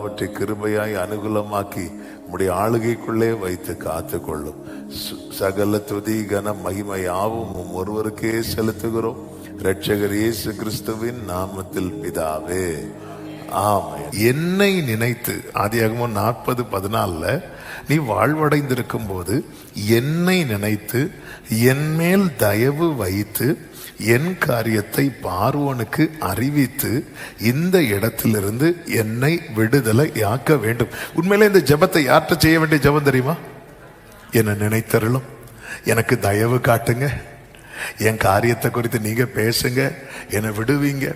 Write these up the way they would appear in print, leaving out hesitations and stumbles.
எல்லாவற்றை கிருபையாய் அனுகூலமாக்கி உம்முடைய ஆளுகைக்குள்ளே வைத்து காத்து கொள்ளும். சகல துதி கன மகிமை யாவும் ஒருவருக்கே செலுத்துகிறோம், இரட்சகர் இயேசு கிறிஸ்துவின் நாமத்தில் பிதாவே, ஆமென். என்னை நினைத்து, ஆதியாகமம் 40:14 நீ வாழ்வடைந்திருக்கும் போது என்னை நினைத்து என் மேல் தயவு வைத்து என் காரியத்தை பார்வோனுக்கு அறிவித்து இந்த இடத்திலிருந்து என்னை விடுதலை ஆக்க வேண்டும். உண்மையிலே இந்த ஜெபத்தை யார்கிட்ட செய்ய வேண்டிய ஜெபம் தெரியுமா? என்னை நினைத்தருளும், எனக்கு தயவு காட்டுங்க, என் காரியத்தை குறித்து நீங்க பேசுங்க, என்னை விடுவீங்க.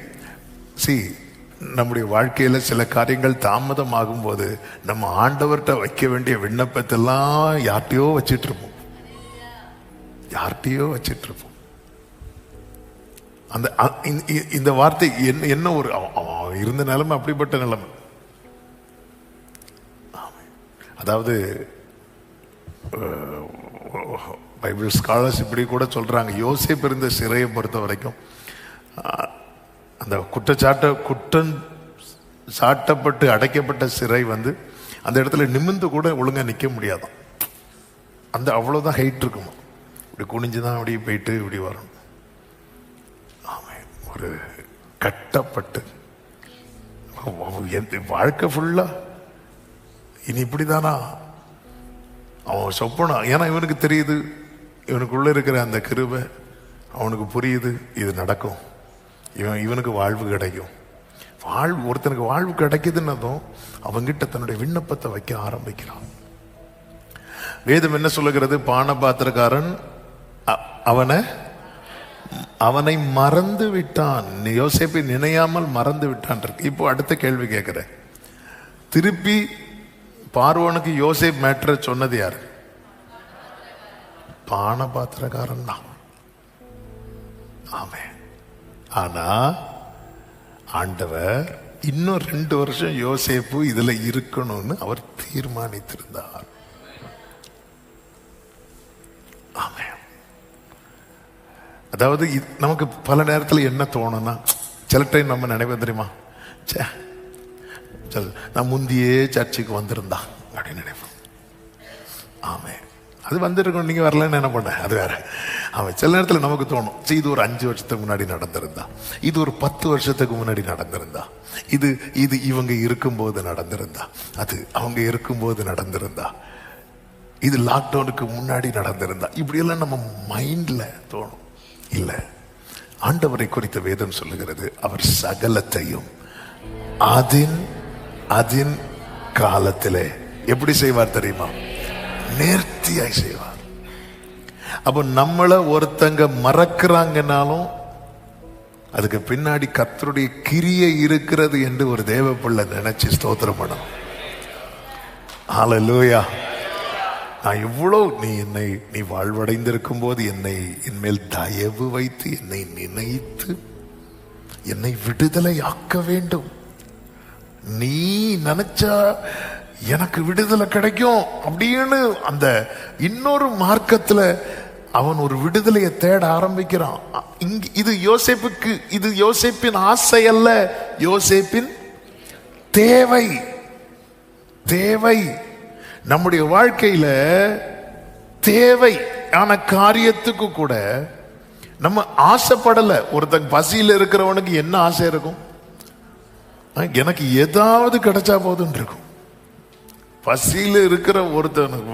நம்முடைய வாழ்க்கையில சில காரியங்கள் தாமதமாகும் போது நம்ம ஆண்டவர்கிட்ட வைக்க வேண்டிய விண்ணப்பத்தெல்லாம் யார்கிட்டயோ வச்சிட்டு இருப்போம். இந்த வார்த்தை என்ன ஒரு இருந்த நிலைமை, அப்படிப்பட்ட நிலைமை. அதாவது பைபிள் ஸ்காலர்ஸ் இப்படி கூட சொல்றாங்க, யோசேப்பு இருந்த சிறையை பொறுத்த வரைக்கும் அந்த குற்றம் சாட்டப்பட்டு அடைக்கப்பட்ட சிறை அந்த இடத்துல நிமிர்ந்து கூட ஒழுங்கா நிக்க முடியாதான். அவ்வளவுதான் ஹைட் இருக்குமா, இப்படி குனிஞ்சுதான் அப்படியே போயிட்டு இப்படி வரணும். ஒரு கட்டப்பட்டு வாழ்க்கை ஃபுல்லா இனி இப்படிதானா அவன் சொப்பனா. ஏன்னா இவனுக்கு தெரியுது, இவனுக்குள்ள இருக்கிற அந்த கிருபை அவனுக்கு புரியுது, இது நடக்கும், இவனுக்கு வாழ்வு கிடைக்கும். ஒருத்தனுக்கு வாழ்வு கிடைக்குதுன்னதும் அவங்கிட்ட தன்னுடைய விண்ணப்பத்தை வைக்க ஆரம்பிக்கிறான். வேதம் என்ன சொல்லுகிறது? பானபாத்திரக்காரன் அவனை மறந்து விட்டான், யோசேப்பை நினையாமல் மறந்து விட்டான். இப்போ அடுத்த கேள்வி கேட்கிறேன், திருப்பி பார்வோனுக்கு யோசேப் மேட்டரை சொன்னது யாரு? பானபாத்திரக்காரன் தான். ஆமே. ஆனா ஆண்டவர் இன்னும் 2 வருஷம் யோசேப்பு இதுல இருக்கணும்னு அவர் தீர்மானித்திருந்தார். ஆமே. அதாவது நமக்கு பல நேரத்தில் என்ன தோணும்னா, சில டைம் நம்ம நினைப்போம் தெரியுமா, நான் முந்தியே சர்ச்சுக்கு வந்திருந்தா அப்படின்னு நினைப்போம். ஆமே, அது வந்திருக்கணும், நீங்க வரலன்னு என்ன பண்ண, அது வேற. அவன் சில நேரத்தில் நமக்கு தோணும், இது ஒரு 5 வருஷத்துக்கு முன்னாடி நடந்திருந்தா, இது ஒரு 10 வருஷத்துக்கு முன்னாடி நடந்திருந்தா, இது இவங்க இருக்கும்போது நடந்திருந்தா, அது அவங்க இருக்கும்போது நடந்திருந்தா, இது லாக்டவுனுக்கு முன்னாடி நடந்திருந்தா, இப்படி எல்லாம் நம்ம மைண்ட்ல தோணும். இல்ல, ஆண்டவரை குறித்த வேதம் சொல்லுகிறது, அவர் சகலத்தையும் அதின் காலத்திலே எப்படி செய்வார் தெரியுமா? நேர்த்தியாய் செய்வார். அப்போ நம்மள ஒருத்தங்க மறக்கிறாங்கனாலும் அதுக்கு பின்னாடி கர்த்தருடைய கிரியை இருக்கிறது என்று ஒரு தேவ பிள்ளை நினைச்சு ஸ்தோத்திரம் பண்ணணும். ஹல்லேலூயா. நான் எவ்வளவு நீ வாழ்வடைந்திருக்கும் போது என் மேல் தயவு வைத்து என்னை நினைத்து என்னை விடுதலை ஆக்க வேண்டும். நீ நினைச்சா எனக்கு விடுதலை கிடைக்கும் அப்படின்னு அந்த இன்னொரு மார்க்கத்துல அவன் ஒரு விடுதலையை தேட ஆரம்பிக்கிறான். இது யோசேப்புக்கு, இது யோசேப்பின் ஆசை அல்ல, யோசேப்பின் தேவை. நம்முடைய வாழ்க்கையில தேவை ஆன காரியத்துக்கு கூட நம்ம ஆசைப்படல. ஒருத்தன் பசியில் இருக்கிறவனுக்கு என்ன ஆசை இருக்கும்? எனக்கு ஏதாவது கிடைச்சா போதுன்னு இருக்கும். பசியில் இருக்கிற ஒருத்தனுக்கு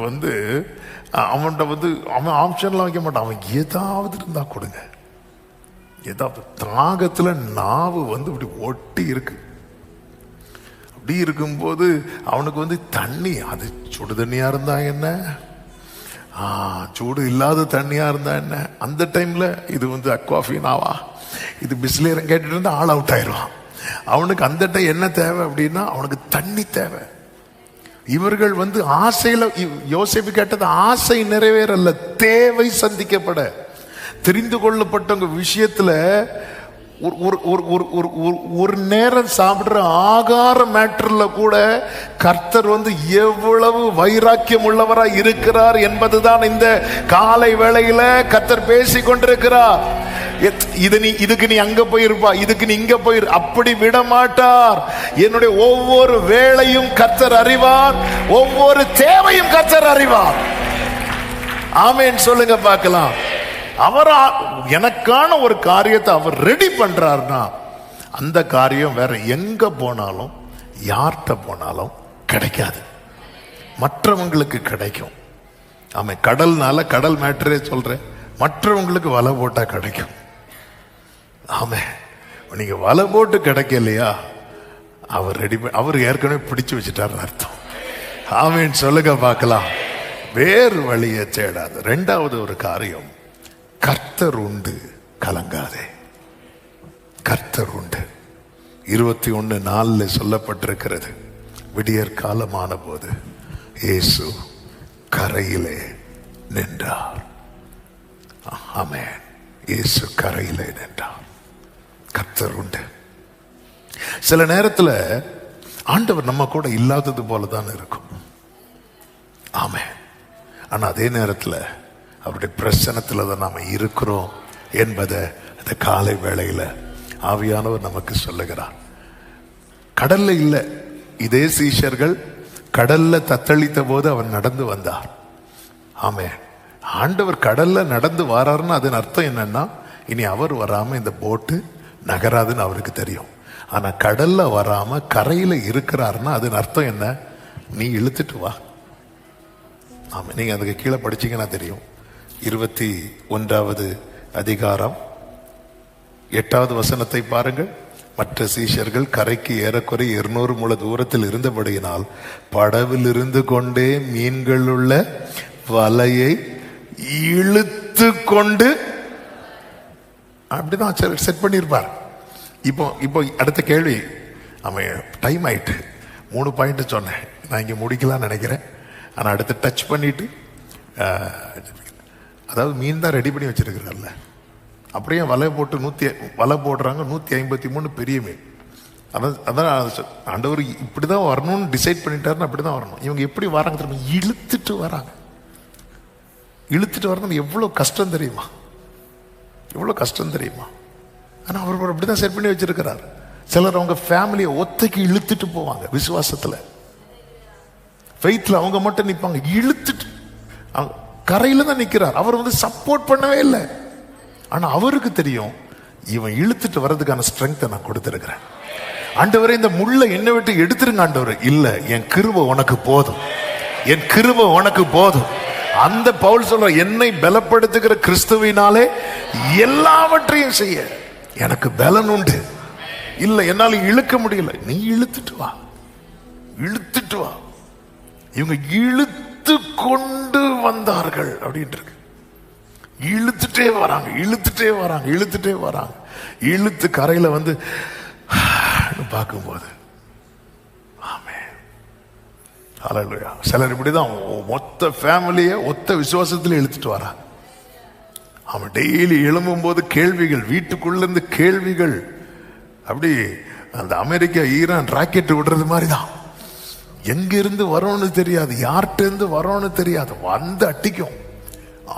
அவன்கிட்ட அவன் ஆப்ஷன்லாம் வைக்க மாட்டான், அவன் ஏதாவது இருந்தா கொடுங்க. ஏதாவது திராகத்துல நாவு இப்படி ஒட்டி இருக்கு. அப்படி இருக்கும்போது அவனுக்கு தண்ணி, அது சுடு தண்ணியா இருந்தா என்ன, சூடு இல்லாத தண்ணியா இருந்தா என்ன, அந்த டைம்ல இது அக்வாஃபினாவா, இது பிஸ்லேரம் கேட்டுட்டு இருந்தா ஆல் அவுட் ஆயிடுவான். அவனுக்கு அந்த டைம் என்ன தேவை அப்படின்னா அவனுக்கு தண்ணி தேவை. இவர்கள் ஆசையில, யோசேப்பு கேட்டது ஆசை நிறைவேறல்ல, தேவை சந்திக்கப்பட. தெரிந்து கொள்ளப்பட்டவங்க விஷயத்துல ஒரு நேரம் சாப்பிடுற ஆகார மேட்டர்ல கூட கர்த்தர் எவ்வளவு வைராக்கியம் உள்ளவரா இருக்கிறார் என்பதுதான் இந்த காலை வேளையில கர்த்தர் பேசிக் கொண்டிருக்கிறார். இதுக்கு நீ அங்க போயிருப்பா, இதுக்கு நீ இங்க போயிரு, அப்படி விட மாட்டார். என்னுடைய ஒவ்வொரு வேளையும் கர்த்தர் அறிவார், ஒவ்வொரு தேவையும் கர்த்தர் அறிவார். ஆமென் சொல்லுங்க பார்க்கலாம். அவர் எனக்கான ஒரு காரியத்தை அவர் ரெடி பண்றாருன்னா அந்த காரியம் வேற எங்க போனாலும் யார்கிட்ட போனாலும் கிடைக்காது, மற்றவங்களுக்கு கிடைக்கும். ஆமா, கடல்னால கடல் மேட்டரே சொல்றேன், மற்றவங்களுக்கு வலை போட்டா கிடைக்கும். ஆமா, நீங்க வலை போட்டு கிடைக்கலையா, அவர் ரெடி, அவர் ஏற்கனவே பிடிச்சு வச்சுட்டாரு அர்த்தம். ஆமென் சொல்லுங்க பார்க்கலாம். வேறு வழியை தேடாது. இரண்டாவது ஒரு காரியம், கர்த்தர் உண்டு, கலங்காதே. கர்த்தர் உண்டு. 21:4 சொல்லப்பட்டிருக்கிறது, விடியற் காலமான போது இயேசு கரையிலே நின்றார். ஆமென். இயேசு கரையிலே நின்றார். கர்த்தர் உண்டு. சில நேரத்துல ஆண்டவர் நம்ம கூட இல்லாதது போலதான் இருக்கும். ஆமென். ஆனா அதே நேரத்துல அவருடைய பிரசன்னத்துல தான் நாம இருக்கிறோம் என்பதை அந்த காலை வேளையில ஆவியானவர் நமக்கு சொல்லுகிறார். கடல்ல இல்ல, இதே சீஷர்கள் கடல்ல தத்தளித்த போது அவர் நடந்து வந்தார். ஆமே, ஆண்டவர் கடல்ல நடந்து வராருன்னு அதன் அர்த்தம் என்னன்னா, இனி அவர் வராம இந்த போட்டு நகராதுன்னு அவருக்கு தெரியும். ஆனா கடல்ல வராம கரையில இருக்கிறாருன்னா அதன் அர்த்தம் என்ன, நீ இழுத்துட்டு வா. ஆமா, நீங்க அதுக்கு கீழே படிச்சீங்கன்னா தெரியும். 21வது அதிகாரம் 8வது வசனத்தை பாருங்கள். மற்ற சீஷர்கள் கரைக்கு ஏறக்குறைய 200 முழ தூரத்தில் இருந்தபடியினால் படவில் இருந்து கொண்டே மீன்கள் உள்ள வலையை இழுத்து கொண்டு, அப்படிதான் செட் பண்ணிருப்பார். இப்போ அடுத்த கேள்வி, அவன் டைம் ஆயிட்டு 3 பாயிண்ட் சொன்னேன், நான் இங்க முடிக்கலாம்னு நினைக்கிறேன். ஆனா அடுத்து டச் பண்ணிட்டு, அதாவது மீன் தான் ரெடி பண்ணி வச்சிருக்கிறார்ல, அப்படியே வலை போட்டு வலை போடுறாங்க. 153 பெரிய மீன். அதான் ஆண்டவர் இப்படிதான் வரணும்னு டிசைட் பண்ணிட்டாருன்னு அப்படிதான் வரணும். இவங்க எப்படி வராங்க தெரியுமா, இழுத்துட்டு வராங்க. இழுத்துட்டு வரணும் எவ்வளவு கஷ்டம் தெரியுமா, எவ்வளவு கஷ்டம் தெரியுமா. ஆனா அவர் அப்படிதான் செட் பண்ணி வச்சிருக்கிறார். சிலர் அவங்க ஃபேமிலியை ஒத்தைக்கு இழுத்துட்டு போவாங்க. விசுவாசத்துல, ஃபெய்த்ல அவங்க மட்டும் நிற்பாங்க, இழுத்துட்டு. கரையில தான் நிக்கிறார், அவர் சப்போர்ட் பண்ணவே இல்லை. ஆனா அவருக்கு தெரியும், இவன் இழுத்துட்டு வர்றதுக்கான ஸ்ட்ரெங்க் நான் கொடுத்திருக்கிறேன். ஆண்டவரே, இந்த முள்ளை என்னை விட்டு எடுத்துருங்க ஆண்டவரே. இல்ல, என் கிருபை உனக்கு போதும், என் கிருபை உனக்கு போதும். அந்த பவுல் சொல்ற, என்னை பலப்படுத்துகிற கிறிஸ்துவினாலே எல்லாவற்றையும் செய்ய எனக்கு பலன் உண்டு. இல்ல, என்னால இழுக்க முடியல, நீ இழுத்துட்டு வா, இழுத்துட்டு வா. இவங்க இழுத்து கொண்டு வந்தார்கள் அப்படின்ட்டு இருக்கு. இழுத்துட்டே வராங்க, இழுத்துட்டே வராங்க, இழுத்துட்டே வராங்க. இழுத்து கரையில பார்க்கும்போது, ஆமென், ஹல்லேலூயா. சிலர் இப்படிதான் மொத்த ஃபேமிலியை ஒத்த விசுவாசத்துல இழுத்துட்டு வராங்க. அவன் டெய்லி எழும்பும் போது கேள்விகள், வீட்டுக்குள்ள இருந்து கேள்விகள். அப்படி அந்த அமெரிக்கா ஈரான் ராக்கெட் விடுறது மாதிரிதான். எங்க இருந்து வரோன்னு தெரியாது, யார்கிட்ட இருந்து வரோன்னு தெரியாது, அட்டிக்கும்.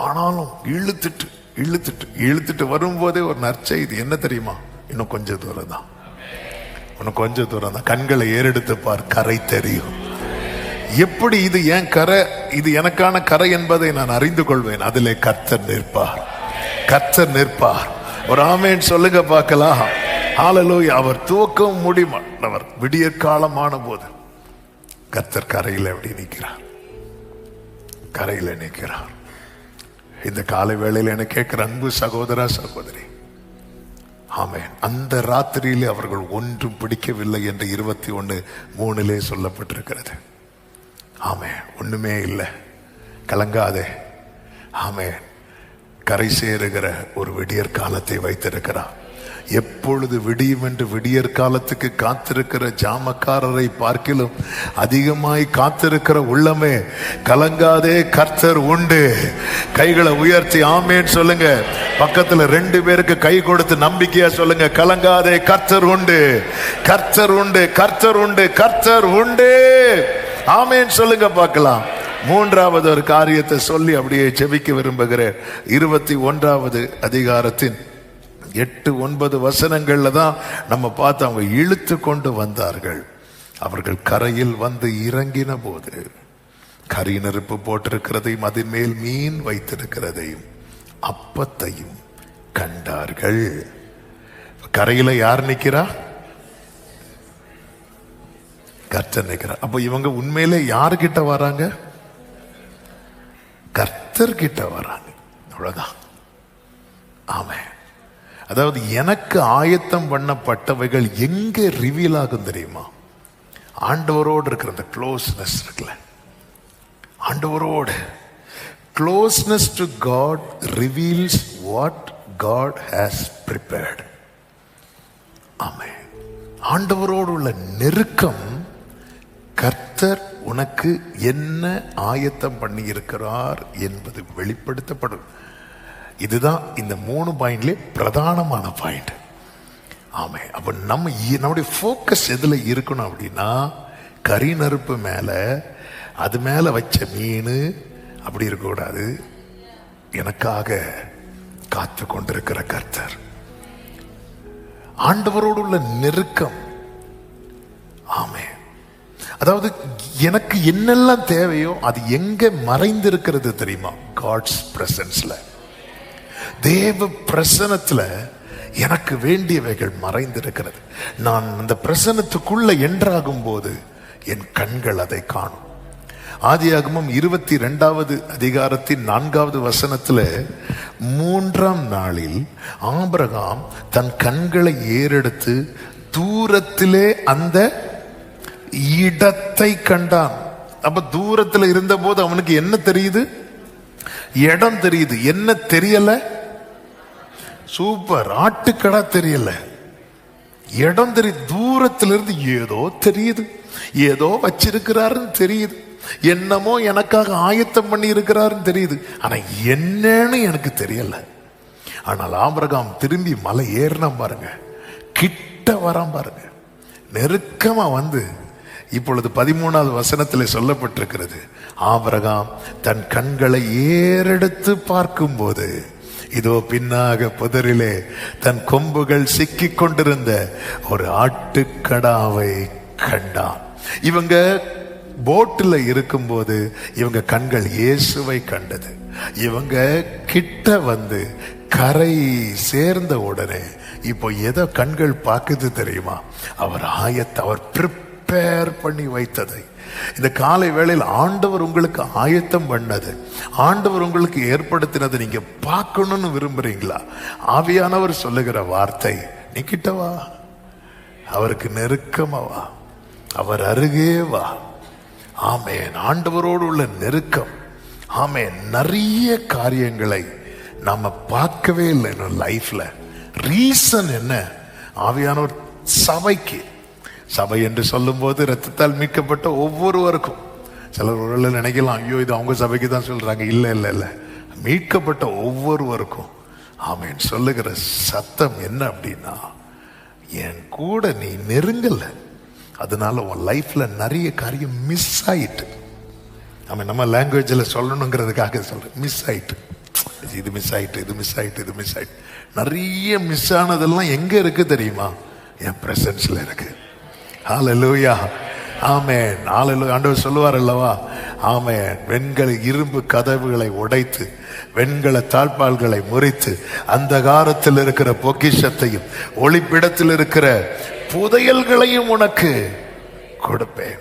ஆனாலும் இழுத்துட்டு இழுத்துட்டு இழுத்துட்டு வரும்போதே ஒரு நற்செய்தி என்ன தெரியுமா, இன்னும் கொஞ்சம் தூரம் தான், இன்னும் கொஞ்சம் தூரம் தான். கண்களை ஏறெடுத்து பார், கரை தெரியும். எப்படி இது என் கரை, இது எனக்கான கரை என்பதை நான் அறிந்து கொள்வேன். அதிலே கர்த்தர் நிற்பார், கர்த்தர் நிற்பார். ஒரு ஆமென் சொல்லுங்க பார்க்கலாம். ஹல்லேலூயா. அவர் துவக்கம் முடிமானவர். விடியற் காலமான போது கர்த்தர் கரையில் எப்படி நிற்கிறார், கரையில் நிற்கிறார். இந்த காலை வேளையில் என்ன கேட்கிற அன்பு சகோதரா சகோதரி, ஆமென், அந்த ராத்திரியிலே அவர்கள் ஒன்றும் பிடிக்கவில்லை என்று 21:3 சொல்லப்பட்டிருக்கிறது. ஆமென், ஒண்ணுமே இல்லை, கலங்காதே. ஆமென், கரை சேருகிற ஒரு விடியற் காலத்தை வைத்திருக்கிறார். எப்பொழுது விடியும் என்று விடியற் காலத்துக்கு காத்திருக்கிற ஜாமக்காரரை பார்க்கிலும் அதிகமாய் காத்திருக்கிற உள்ளமே, கலங்காதே, கர்த்தர் உண்டு. கைகளை உயர்த்தி ஆமென் சொல்லுங்க. பக்கத்துல 2 பேருக்கு கை கொடுத்து நம்பிக்கையா சொல்லுங்க, கலங்காதே, கர்த்தர் உண்டு, கர்த்தர் உண்டு, கர்த்தர் உண்டு, கர்த்தர் உண்டு. ஆமென் சொல்லுங்க பார்க்கலாம். 3வது ஒரு காரியத்தை சொல்லி அப்படியே ஜெபிக்க விரும்புகிறேன். 21வது அதிகாரத்தின் 8-9 வசனங்கள்ல தான் நம்ம பார்த்து அவங்க இழுத்து கொண்டு வந்தார்கள். அவர்கள் கரையில் வந்து இறங்கின போது கரி நெருப்பு போட்டிருக்கிறதையும் அதன் மேல் மீன் வைத்திருக்கிறதையும் அப்பத்தையும் கண்டார்கள். கரையில யார் நிக்கிறா? கர்த்தர் நிக்கிறார். அப்ப இவங்க உண்மையிலே யாருகிட்ட வராங்க? கர்த்தர் கிட்ட வராங்க. அவ்வளவுதான். ஆமென். அதாவது எனக்கு ஆயத்தம் பண்ணப்பட்டவைகள் எங்க ரிவீல் ஆகும் தெரியுமா? ஆண்டவரோடு இருக்கிற அந்த க்ளோஸ்னஸ் இருக்குல்ல, ஆண்டவரோடு closeness to God reveals what God has prepared. ஆமென். ஆண்டவரோடு உள்ள நெருக்கம், கர்த்தர் உனக்கு என்ன ஆயத்தம் பண்ணி இருக்கிறார் என்பது வெளிப்படுத்தப்படும். இதுதான் இந்த 3 பாயிண்ட்ல பிரதானமான பாயிண்ட். ஆமே. அப்ப நம்முடைய ஃபோக்கஸ் எதுல இருக்கணும் அப்படின்னா, கரி நெருப்பு மேல, அது மேல வச்ச மீன் அப்படி இருக்கக்கூடாது. எனக்காக காத்து கொண்டிருக்கிற கர்த்தர், ஆண்டவரோடு உள்ள நெருக்கம். ஆமே. அதாவது எனக்கு என்னெல்லாம் தேவையோ அது எங்க மறைந்திருக்கிறது தெரியுமா? காட்ஸ் பிரசன்ஸ்ல, தேவ பிரசனத்துல எனக்கு வேண்டியவைகள் மறைந்திருக்கிறது. நான் அந்த பிரசனத்துக்குள்ள என்றாகும் போது என் கண்கள் அதை காணும். ஆதியாகமம் 22வது அதிகாரத்தின் 4வது வசனத்துல, 3ஆம் நாளில் ஆபிரகாம் தன் கண்களை ஏறெடுத்து தூரத்திலே அந்த இடத்தை கண்டான். அப்ப தூரத்தில் இருந்த போது அவனுக்கு என்ன தெரியுது? இடம் தெரியுது. என்ன தெரியல? சூப்பர், ஆட்டுக்கடா தெரியல, இடம் தெரியுது. தூரத்திலிருந்து ஏதோ தெரியுது, ஏதோ வச்சிருக்கிறாருன்னு தெரியுது, என்னமோ எனக்காக ஆயத்தம் பண்ணி இருக்கிறாருன்னு தெரியுது. ஆனா என்னன்னு எனக்கு தெரியல. ஆனால் ஆபிரகாம் திரும்பி மலை ஏறினான் பாருங்க, கிட்ட வரான் பாருங்க, நெருக்கமா வந்து, இப்பொழுது 13வது வசனத்தில் சொல்லப்பட்டிருக்கிறது, ஆபிரகாம் தன் கண்களை ஏறெடுத்து பார்க்கும் போது இதோ பின்னாக புதரிலே தன் கொம்புகள் சிக்கிக் கொண்டிருந்த ஒரு ஆட்டுக்கடாவை கண்டான். இவங்க போட்டில் இருக்கும்போது இவங்க கண்கள் இயேசுவை கண்டது. இவங்க கிட்ட வந்து கரை சேர்ந்த உடனே இப்போ எதை கண்கள் பார்க்குது தெரியுமா? அவர் ப்ரிப்பேர் பண்ணி வைத்ததை. இந்த காலை வேளையில் ஆண்டவர் உங்களுக்கு ஆயத்தம் பண்ணது, ஆண்டவர் உங்களுக்கு ஏற்படுத்தினதை நீங்க பார்க்கணும்னு விரும்புறீங்களா? ஆவியானவர் சொல்லுகிற வார்த்தை, நீ கிட்ட வா, அவருக்கு நெருக்கமா வா, அவர் அருகே வா. ஆமென். ஆண்டவரோடு உள்ள நெருக்கம். ஆமென். நிறைய காரியங்களை நாம பார்க்கவே இல்லை லைஃப்ல. ரீசன் என்ன? ஆவியானவர் சபைக்கு, சபை என்று சொல்லும் போது ரத்தத்தால் மீட்கப்பட்ட ஒவ்வொருவருக்கும், சிலர் ஒரு நினைக்கலாம், ஐயோ இது அவங்க சபைக்கு தான் சொல்றாங்க. இல்ல இல்ல இல்ல, மீட்கப்பட்ட ஒவ்வொருவருக்கும். ஆமென். சொல்லுகிற சத்தம் என்ன அப்படின்னா, என் கூட நீ நெருங்கல, அதனால உன் லைஃப்ல நிறைய காரியம் மிஸ் ஆயிட்டு. நம்ம லாங்குவேஜில் சொல்லணுங்கிறதுக்காக சொல்றேன், மிஸ் ஆயிட்டு, இது மிஸ் ஆயிட்டு, இது மிஸ் ஆயிட்டு, இது மிஸ் ஆயிட்டு. நிறைய மிஸ் ஆனதெல்லாம் எங்க இருக்கு தெரியுமா? என் பிரசன்ஸ்ல இருக்கு. ஹல்லேலூயா. ஆமென். ஹல்லேலூயா. ஆண்டவர் சொல்லுவார் அல்லவா, ஆமென், வெண்கல இரும்பு கதவுகளை உடைத்து வெண்கல தாழ்பால்களை முறித்து அந்தகாரத்தில் இருக்கிற பொக்கிஷத்தையும் ஒளிப்பிடத்தில் இருக்கிற புதையல்களையும் உனக்கு கொடுப்பேன்.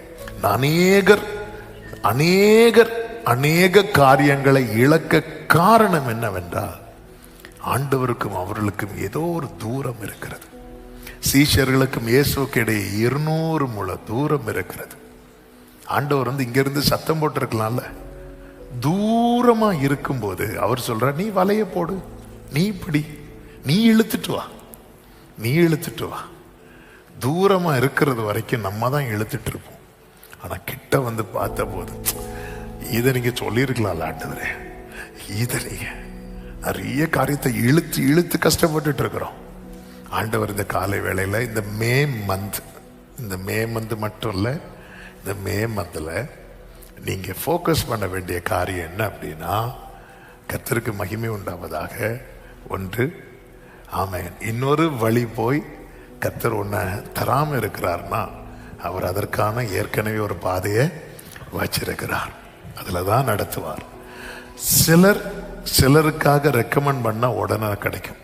அநேக காரியங்களை இழக்க காரணம் என்னவென்றால், ஆண்டவருக்கும் அவர்களுக்கும் ஏதோ ஒரு தூரம் இருக்கிறது. சீஷர்களுக்கும் இயேசுக்கு இடையே 200 முழ தூரம் இருக்கிறது. ஆண்டவர் இங்கிருந்து சத்தம் போட்டிருக்கலாம்ல. தூரமா இருக்கும்போது அவர் சொல்றார், நீ வலைய போடு, நீ பிடி, நீ இழுத்துட்டு வா, நீ இழுத்துட்டு வா. தூரமா இருக்கிறது வரைக்கும் நம்ம தான் இழுத்துட்டு இருப்போம். ஆனா கிட்ட வந்து பார்த்த போது, இதை நீங்க சொல்லியிருக்கலாம்ல ஆண்டவரே, இதை நீங்க நிறைய காரியத்தை இழுத்து இழுத்து கஷ்டப்பட்டுட்டு இருக்கிறோம். ஆண்டவர் இந்த காலை வேளையில இந்த மே மந்த் மட்டும் இல்ல, இந்த மே மந்த்ல நீங்க ஃபோக்கஸ் பண்ண வேண்டிய காரியம் என்ன அப்படின்னா, கர்த்தருக்கு மகிமை உண்டாவதாக. ஒன்று, ஆமென். இன்னொரு வழி போய் கர்த்தர் உன்னை தராம இருக்கிறார்னா அவர் அதற்கான ஏற்கனவே ஒரு பாதையை வச்சிருக்கிறார், அதுலதான் நடத்துவார். சிலருக்காக ரெக்கமெண்ட் பண்ண உடனே கிடைக்கும்,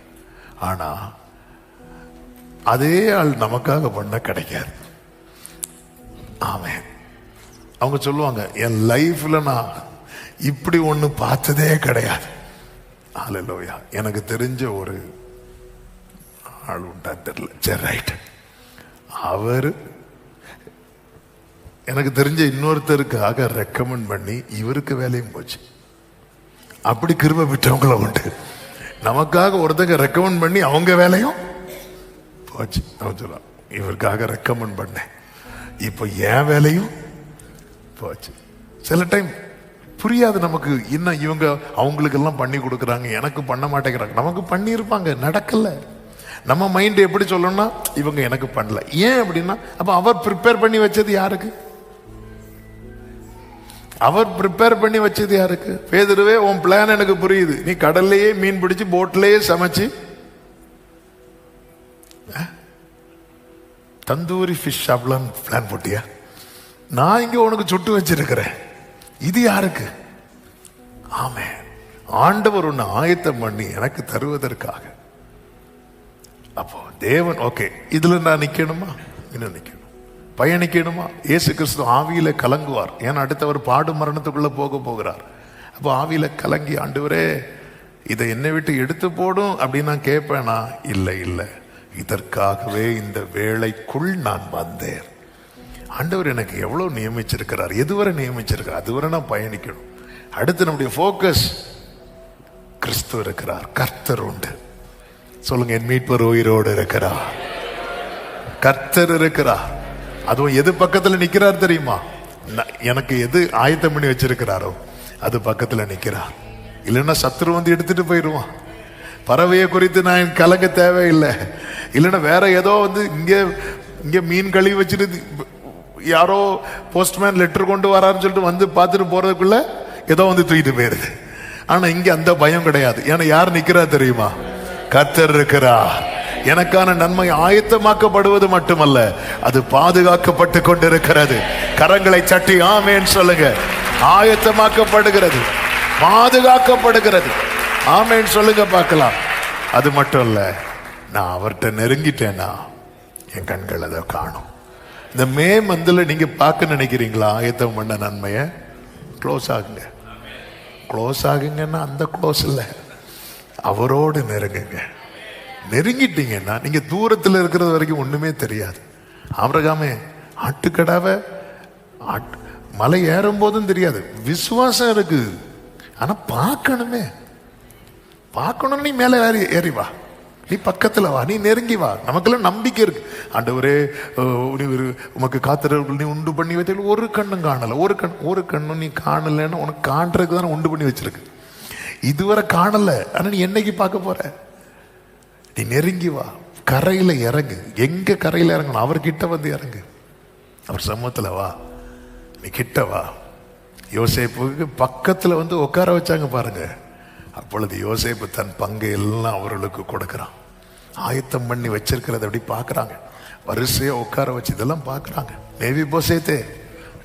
ஆனா அதே ஆள் நமக்காக பண்ண கிடைக்காது. ஆமென். அவங்க சொல்லுவாங்க, என் லைஃப்ல நான் இப்படி ஒண்ணு பார்த்ததே கிடையாது. ஹல்லேலூயா. எனக்கு தெரிஞ்ச ஒரு ஆள் உண்டா தெரியல, சரி ரைட், அவர் எனக்கு தெரிஞ்ச இன்னொருத்தருக்காக ரெக்கமெண்ட் பண்ணி இவருக்கு வேலையும் போச்சு. அப்படி கிருபை விட்டவங்கள உண்டு. நமக்காக ஒருத்தங்க ரெக்கமெண்ட் பண்ணி அவங்க வேலையும் போச்சு. அவன் சொல்லுவான், இவருக்காக ரெக்கமெண்ட் பண்ணேன், இப்போ என் வேலையும் போச்சு. சில டைம் புரியாது நமக்கு, இன்னும் இவங்க அவங்களுக்கு எல்லாம் பண்ணி கொடுக்குறாங்க, எனக்கு பண்ண மாட்டேங்கிறாங்க. நமக்கு பண்ணி இருப்பாங்க, நடக்கல. நம்ம மைண்ட் எப்படி சொல்லணும்னா இவங்க எனக்கு பண்ணல. ஏன் அப்படின்னா அப்ப அவர் ப்ரிப்பேர் பண்ணி வச்சது யாருக்கு? அவர் ப்ரிப்பேர் பண்ணி வச்சது யாருக்கு? பேதுருவே, உன் பிளான் எனக்கு புரியுது. நீ கடல்லையே மீன் பிடிச்சு போட்லயே சமைச்சு தந்தூரி ஃபிஷ் சாப்பிடலாம் பிளான் போட்டியா? நான் இங்க உனக்கு சுட்டு வச்சிருக்கிறேன். இது யாருக்கு? ஆமென். ஆண்டவர் ஒன்னு ஆயத்தம் பண்ணி எனக்கு தருவதற்காக. அப்போ தேவன் ஓகே, இதுல நான் நிக்கணுமா? இன்னும் நிக்கணும், பயணிக்கணுமா? இயேசு கிறிஸ்து ஆவியில கலங்குவார். ஏன்னா அடுத்தவர் பாடு மரணத்துக்குள்ள போகிறார். அப்போ ஆவியில கலங்கி, ஆண்டவரே இதை என்னை விட்டு எடுத்து போடும் அப்படின்னு நான் கேட்பேனா? இல்லை இல்லை, இதற்காகவே இந்த வேளைக்குள் நான் வந்தேன். ஆண்டவர் எனக்கு எவ்வளவு நியமிச்சிருக்கிறார், எதுவரை நியமிச்சிருக்கிறார், அதுவரை நான் பயணிக்கணும். அடுத்து நம்முடைய போக்கஸ் கிறிஸ்து இருக்கிறார், கர்த்தர் உண்டு. சொல்லுங்க, என் மீட்பர் உயிரோடு இருக்கிறார், கர்த்தர் இருக்கிறார். அதுவும் எது பக்கத்துல நிக்கிறார் தெரியுமா? எனக்கு எது ஆயத்தம் பண்ணி வச்சிருக்கிறாரோ அது பக்கத்துல நிக்கிறார். இல்லைன்னா சத்துரு வந்து எடுத்துட்டு போயிடுவான். பறவையை குறித்து நான் கலங்க தேவையில்லை. இல்லைன்னா வேற ஏதோ வந்து இங்க மீன் கழுவி வச்சுட்டு யாரோ போஸ்ட்மேன் லெட்டர் கொண்டு வராருன்னு சொல்லிட்டு வந்து பார்த்துட்டு போறதுக்குள்ள ஏதோ வந்து தூக்கிட்டு போயிருது. ஆனா இங்க அந்த பயம் கிடையாது. ஏன்னா யார் நிக்கிறா தெரியுமா? கர்த்தர் இருக்கிறார். எனக்கான நன்மை ஆயத்தமாக்கப்படுவது மட்டுமல்ல, அது பாதுகாக்கப்பட்டு கொண்டிருக்கிறது. கரங்களை தட்டி ஆமென் சொல்லுங்க. ஆயத்தமாக்கப்படுகிறது, பாதுகாக்கப்படுகிறது. ஆமென் சொல்லுங்க பார்க்கலாம். அது மட்டும் இல்ல, நான் அவர்கிட்ட நெருங்கிட்டேன்னா என் கண்கள் அதை காணும். இந்த மே மந்தில் நீங்க பார்க்க நினைக்கிறீங்களா ஆயத்தம் பண்ண நன்மையை? க்ளோஸ் ஆகுங்க. க்ளோஸ் ஆகுங்கன்னா அந்த க்ளோஸ் இல்லை, அவரோடு நெருங்குங்க. நெருங்கிட்டீங்கன்னா நீங்க தூரத்தில் இருக்கிறது வரைக்கும் ஒண்ணுமே தெரியாது. ஆபிரகாமே ஆட்டுக்கடாவை மலை ஏறும் போதும் தெரியாது. விசுவாசம் இருக்கு, ஆனா பார்க்கணுமே. பார்க்கணும். நீ மேல ஏறி வா, நீ பக்கத்துல வா, நீ நெருங்கி வா. நமக்கெல்லாம் நம்பிக்கை இருக்கு. ஆண்டவரே உமக்கு காத்திரர்கள் நீ உண்டு பண்ணி வைத்த ஒரு கண்ணும் காணல, ஒரு கண்ணும் நீ காணலன்னு உனக்கு காண்றதுக்கு தானே உண்டு பண்ணி வச்சிருக்கு. இதுவரை காணல, ஆனா நீ என்னைக்கு பார்க்க போற? நீ நெருங்கி வா, கரையில இறங்கு. எங்க கரையில இறங்கணும்? அவர்கிட்ட வந்து இறங்கு, அவர் சமூகத்துல வா, நீ கிட்ட வா. யோசேப்புக்கு பக்கத்துல வந்து உட்கார வச்சாங்க பாருங்க. அப்பொழுது யோசேப்பு தன் பங்கை எல்லாம் அவர்களுக்கு கொடுக்கிறான். ஆயத்தம் பண்ணி வச்சிருக்கிறத அப்படி பாக்குறாங்க. வரிசையா உட்கார வச்சு இதெல்லாம் பாக்குறாங்க. மேவி போசேத்தே,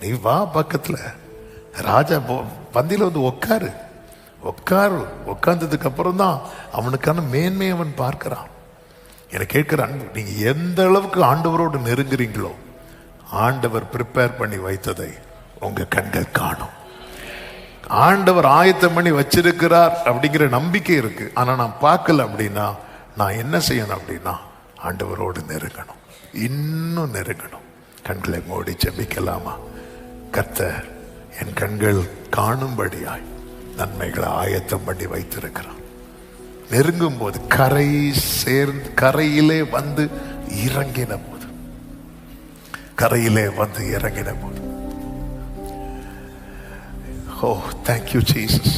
நீ வா பக்கத்துல, ராஜா பந்தியில வந்து உட்காரு. உட்கார்ந்ததுக்கு அப்புறம் தான் அவனுக்கான மேன்மை அவன் பார்க்கிறான். எனக்கு கேட்கிறான், நீங்க எந்த அளவுக்கு ஆண்டவரோடு நெருங்குறீங்களோ ஆண்டவர் ப்ரிப்பேர் பண்ணி வைத்ததை உங்க கண்கள் காணும். ஆண்டவர் ஆயத்தம் பண்ணி வச்சிருக்கிறார் அப்படிங்கிற நம்பிக்கை இருக்கு. ஆனா நான் பார்க்கல அப்படின்னா நான் என்ன செய்யணும் அப்படின்னா ஆண்டவரோடு நெருங்கணும், இன்னும் நெருங்கணும். கண்களை மூடி ஜெபிக்கலாமா? கர்த்தர் என் கண்கள் காணும்படியாய் நன்மைகளை ஆயத்தம் பண்ணி வைத்திருக்கிறார். நெருங்கும் போது கரையிலே வந்து இறங்கின போது ஓ தேங்க் யூ ஜீசஸ்.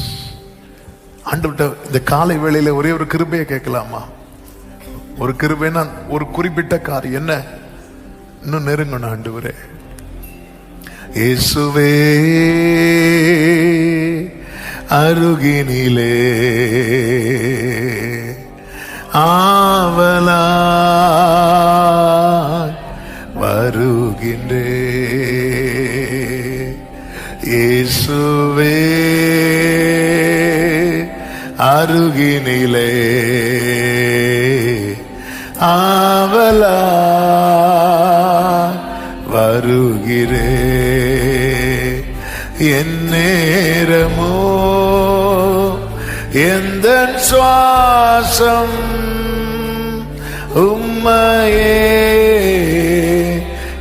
ஆண்டவர்கிட்ட இந்த காலை வேளையில ஒரே ஒரு கிருபையை கேட்கலாமா? ஒரு கிருபைனா ஒரு குறிப்பிட்ட காரியம் என்ன? இன்னும் நெருங்கணும் ஆண்டவரே. இயேசுவே அருகினிலே ஆவலாய் வருகின்றே. இயேசுவே அருகினிலே ஆவலாய் வருகிறே. என் நேரமோ எந்தன் சுவாசம் உம்மையே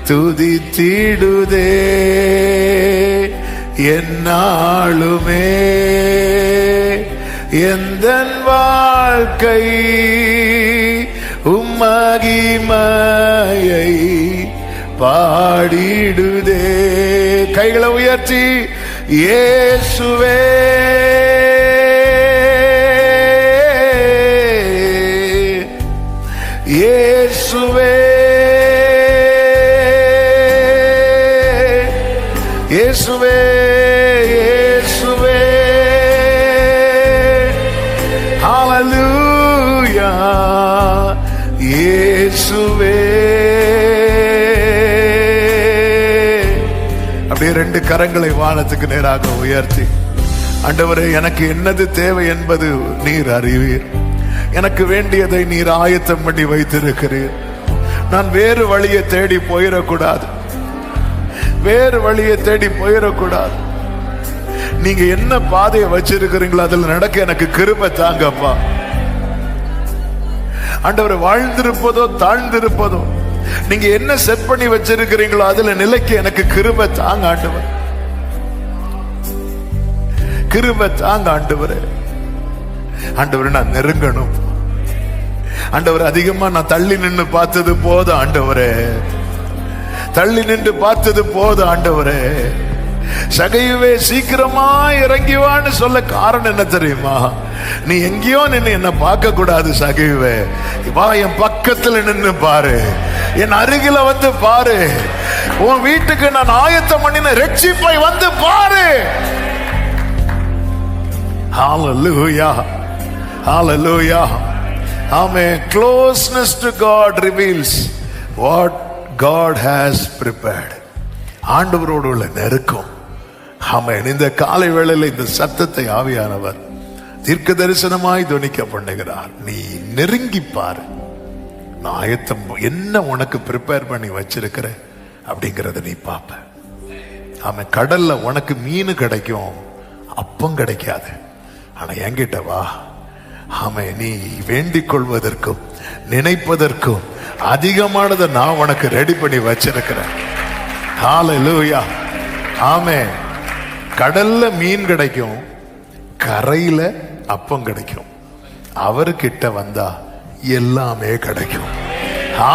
துதித்திடுதே. என்னாலுமே எந்தன் வாழ்க்கை உம்மகிமையை பாடிடுதே. கைகளை உயர்த்தி இயேசுவே இயேசுவே இயேசுவே இயேசுவே ஹல்லேலூயா இயேசுவே. அப்படியே ரெண்டு கரங்களை வானத்துக்கு நேராக உயர்த்தி, ஆண்டவரே எனக்கு என்னது தேவை என்பது நீர் அறிவீர். எனக்கு வேண்டியதை நீர் ஆயத்தம் பண்ணி வைத்திருக்கிறீர். நான் வேறு வழியை தேடி போயிடக்கூடாது, வேறு வழியை தேடி போயிடக்கூடாது. நீங்க என்ன பாதையை வச்சிருக்கிறீங்களோ அதில் நடக்க எனக்கு கிருபை தாங்கப்பா. ஆண்டவரை வாழ்ந்திருப்பதோ தாழ்ந்திருப்பதோ நீங்க என்ன செட் பண்ணி வச்சிருக்கிறீங்களோ அதுல நிலைக்கு எனக்கு கிருபை தாங்க ஆண்டவர், கிருபை தாங்க ஆண்டவரே. ஆண்டவரை நான் நெருங்கணும் ஆண்டவர். அதிகமா நான் தள்ளி நின்று பார்த்தது போதும் ஆண்டவரே, தள்ளி நின்று பார்த்தது போதும் ஆண்டவரே. சகையுவே சீக்கிரமா இறங்கிவான்னு சொல்ல காரணம் என்ன தெரியுமா? நீ எங்கேயோ நின்று என்ன பார்க்க கூடாது சகையுவே, வா என் பக்கத்துல நின்று பாரு, என் அருகில வந்து பாரு, உன் வீட்டுக்கு நான் ஆயத்தம் பண்ணின ரட்சிப்பை வந்து பாரு. ஹல்லேலூயா ஹல்லேலூயா. Amen. Closeness to God reveals what God has prepared. ஆண்டவரோடு உள்ள நெருக்கம். ஆமென். இந்த காலை வேளையில் இந்த சத்தத்தை ஆவியானவர் தீர்க்க தரிசனமாய் துணிக்க பண்ணுகிறார். நீ நெருங்கி பாரு, நான் ஆயத்தம் என்ன உனக்கு ப்ரிப்பேர் பண்ணி வச்சிருக்கிற அப்படிங்கறத நீ பாப்ப. ஆமென். கடல்ல உனக்கு மீன் கிடைக்கும், அப்பம் கிடைக்காது. ஆனா என்கிட்ட வா, ஆமே, நீ வேண்டிக் கொள்வதற்கும் நினைப்பதற்கும் அதிகமானதை நான் உனக்கு ரெடி பண்ணி வச்சிருக்கிறேன். ஹல்லேலூயா. ஆமே. கடல்ல மீன் கிடைக்கும், கரையில அப்பம் கிடைக்கும். அவர்கிட்ட வந்தா எல்லாமே கிடைக்கும்.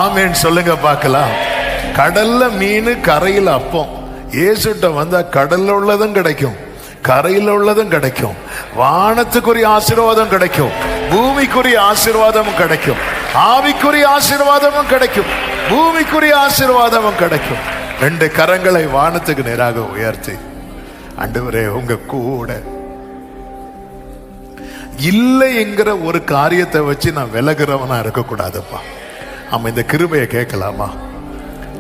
ஆமேன்னு சொல்லுங்க பார்க்கலாம். கடல்ல மீன், கரையில அப்பம். இயேசுட்ட வந்தா கடல்ல உள்ளதும் கிடைக்கும், கரையில் உள்ளதும் கிடைக்கும். வானத்துக்குரிய ஆசீர்வாதம் கிடைக்கும், பூமிக்குரிய ஆசீர்வாதமும் கிடைக்கும், ஆவிக்குரிய ஆசீர்வாதமும் கிடைக்கும், பூமிக்குரிய ஆசீர்வாதமும் கிடைக்கும். ரெண்டு கரங்களை வானத்துக்கு நேராக உயர்த்தி, ஆண்டவரே உங்க கூட இல்லை என்கிற ஒரு காரியத்தை வச்சு நான் விலகிறவனா இருக்கக்கூடாதுப்பா. ஆமா, இந்த கிருபையை கேட்கலாமா?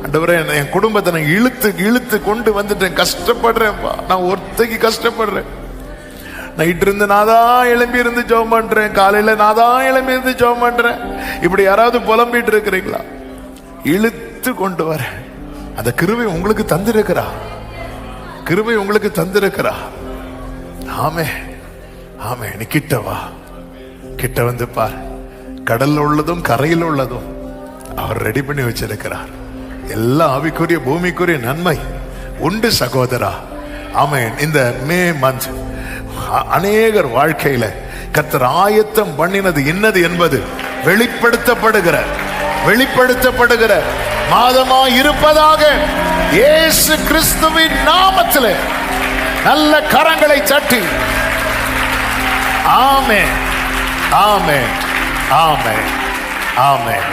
ஆண்டவரே, என் குடும்பத்தை நான் இழுத்து இழுத்து கொண்டு வந்துட்டேன், கஷ்டப்படுறேன்ப்பா. நான் ஒருத்தைக்கு கஷ்டப்படுறேன். நைட்டு இருந்து நான் தான் எழும்பி இருந்து ஜெபம் பண்றேன், காலையில நான் தான் எழும்பி இருந்து ஜெபம் பண்றேன். இப்படி யாராவது புலம்பிட்டு இருக்கிறீங்களா? இழுத்து கொண்டு வர அந்த கிருபை உங்களுக்கு தந்திருக்கிறா, கிருபை உங்களுக்கு தந்திருக்கிறா. ஆமே ஆமே. நீ கிட்ட வா, கிட்ட வந்து பார். கடல்ல உள்ளதும் கரையில் உள்ளதும் அவர் ரெடி பண்ணி வச்சிருக்கிறார். எல்லா ஆவிக்குரிய பூமிக்குரிய நன்மை உண்டு சகோதரா. ஆமென். இந்த மே மந்த் அநேகர் வாழ்க்கையில கர்த்தர் ஆயத்தம் பண்ணினது என்னது என்பது வெளிப்படுத்தப்படுகிற மாதமா இருப்பதாக இயேசு கிறிஸ்துவின் நாமத்திலே நல்ல கரங்களை தட்டி ஆமென் ஆமென் ஆமென் ஆமென்.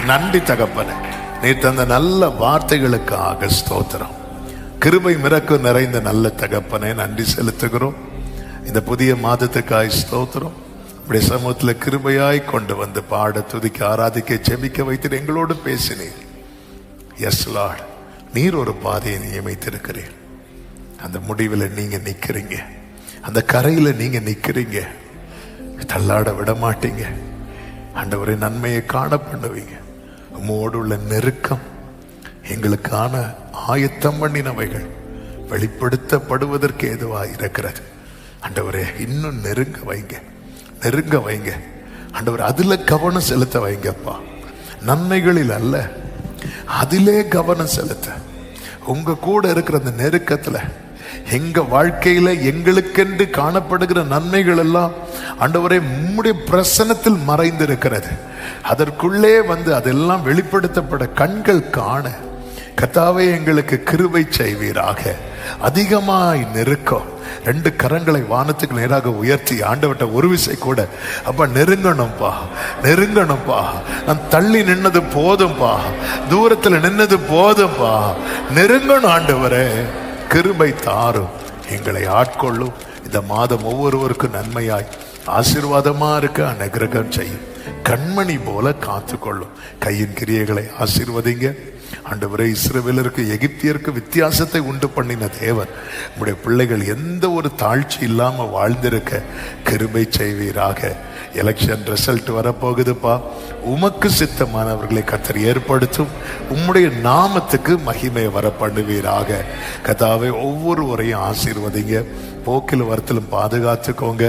நன்றி தகப்பனே, நீ தந்த நல்ல வார்த்தைகளுக்காக ஸ்தோத்திரம். கிருபை மிரக்கு நிறைந்த நல்ல தகப்பனே, நன்றி செலுத்துகிறோம். இந்த புதிய மாதத்துக்காய் ஸ்தோத்திரம். உடைய சமூகத்துல கிருபையாய் கொண்டு வந்து பாட, துதிக்க, ஆராதிக்க, ஜெபிக்க வைத்து எங்களோடு பேசினீர். எஸ் லார்ட், நீர் ஒரு பாதையை நியமித்திருக்கிறீர். அந்த முடிவில் நீங்க நிக்கிறீங்க, அந்த கரையில நீங்க நிக்கிறீங்க. தள்ளாட விட மாட்டீங்க. ஆண்டவரே, நன்மையை காண பண்ணுவீங்க. உம்மோடு உள்ள நெருக்கம், எங்களுக்கான ஆயத்தம் பண்ணினவைகள் வெளிப்படுத்தப்படுவதற்கு ஏதுவாக இருக்கிறது. ஆண்டவரே, இன்னும் நெருங்க வைங்க, நெருங்க வைங்க. ஆண்டவர், அதுல கவனம் செலுத்த வைங்கப்பா. நன்மைகளில் அல்ல, அதிலே கவனம் செலுத்த. உங்க கூட இருக்கிற அந்த நெருக்கத்துல எங்க வாழ்க்கையில எங்களுக்கென்று காணப்படுகிற நன்மைகள் எல்லாம் ஆண்டவரே உம்முடைய பிரசன்னத்தில் மறைந்திருக்கிறது. அதற்குள்ளே வந்து அதெல்லாம் வெளிப்படுத்தப்பட கண்கள் காண கர்த்தாவே எங்களுக்கு கிருபை செய்வீராக. அதிகமாய் நெருக்கம். 2 கரங்களை வானத்துக்கு நேராக உயர்த்தி ஆண்டவர்ட்ட ஒரு விசை கூட, அப்பா நெருங்கணும்பா, நெருங்கணும்பா. நான் தள்ளி நின்னது போதும்பா, தூரத்துல நின்னது போதும்பா, நெருங்கணும் ஆண்டவரே. கிருபை தாரும், எங்களை ஆட்கொள்ளும். இந்த மாதம் ஒவ்வொருவருக்கும் நன்மையாய் ஆசீர்வாதமா இருக்க அனுகிரகம் செய்யும். கண்மணி போல காத்துக்கொள்ளும். கையின் கிரியைகளை ஆசீர்வதிங்க ஆண்டவரே. இஸ்ரவேலருக்கு எகிப்தியருக்கு வித்தியாசத்தை உண்டு பண்ணின தேவன் நம்முடைய பிள்ளைகள் எந்த ஒரு தாழ்ச்சி இல்லாம வாழ்ந்திருக்க கிருபை செய்வீராக. எலெக்ஷன் ரிசல்ட் வரப்போகுதுப்பா. உமக்கு சித்தமானவர்களை கர்த்தர் ஏற்படுத்தும். உம்முடைய நாமத்துக்கு மகிமை வர பண்ணுவீராக. கர்த்தாவே, ஒவ்வொருவரையும் ஆசீர்வதிங்க. போக்கில் வரத்திலும் பாதுகாத்துக்கோங்க.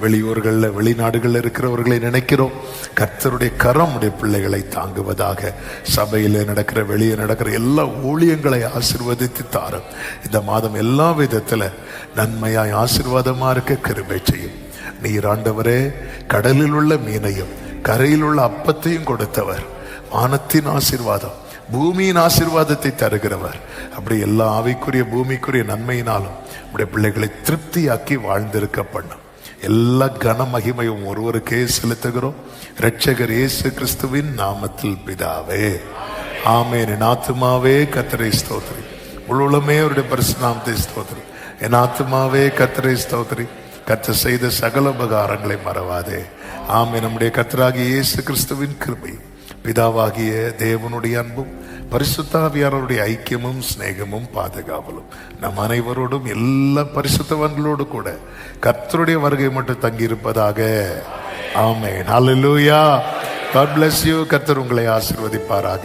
வெளியூர்களில் வெளிநாடுகளில் இருக்கிறவர்களை நினைக்கிறோம். கர்த்தருடைய கரம் உடைய பிள்ளைகளை தாங்குவதாக. சபையில் நடக்கிற, வெளியே நடக்கிற எல்லா ஊழியங்களை ஆசீர்வதித்து தாரும். இந்த மாதம் எல்லா விதத்துல நன்மையாய் ஆசீர்வாதமா இருக்க கிருபை செய்யும். நீர் ஆண்டவரே, கடலில் உள்ள மீனையும் கரையில் உள்ள அப்பத்தையும் கொடுத்தவர். வானத்தின் ஆசீர்வாதம், பூமியின் ஆசீர்வாதத்தை தருகிறவர். அப்படி எல்லா ஆவிக்குரிய பூமிக்குரிய நன்மையினாலும் நம்முடைய பிள்ளைகளை திருப்தியாக்கி வாழ்ந்திருக்க பண்ணும். எல்லா கன மகிமையும் ஒருவருக்கே செலுத்துகிறோம். இரட்சகர் இயேசு கிறிஸ்துவின் நாமத்தில் பிதாவே, ஆமென். என் ஆத்துமாவே கர்த்தரை ஸ்தோத்திரி, உள்ளுளமே அவருடைய பரிசுத்த நாமத்தை ஸ்தோத்திரி. என் ஆத்துமாவே கர்த்தரை ஸ்தோத்திரி, கர்த்தர் செய்த சகல உபகாரங்களை மறவாதே. ஆமென். நம்முடைய கர்த்தராகிய இயேசு கிறிஸ்துவின் கிருபை, பிதாவாகிய தேவனுடைய அன்பும் பரிசுத்த ஆவியானவருடைய ஐக்கியமும் சிநேகமும் பாதுகாவலும் நம் அனைவரோடும் எல்லா பரிசுத்தவான்களோடு கூட கர்த்தருடைய வருகை மட்டும் தங்கி இருப்பதாக. ஆமென். ஹல்லேலூயா. God bless you. கர்த்தர் உங்களை ஆசீர்வதிப்பாராக.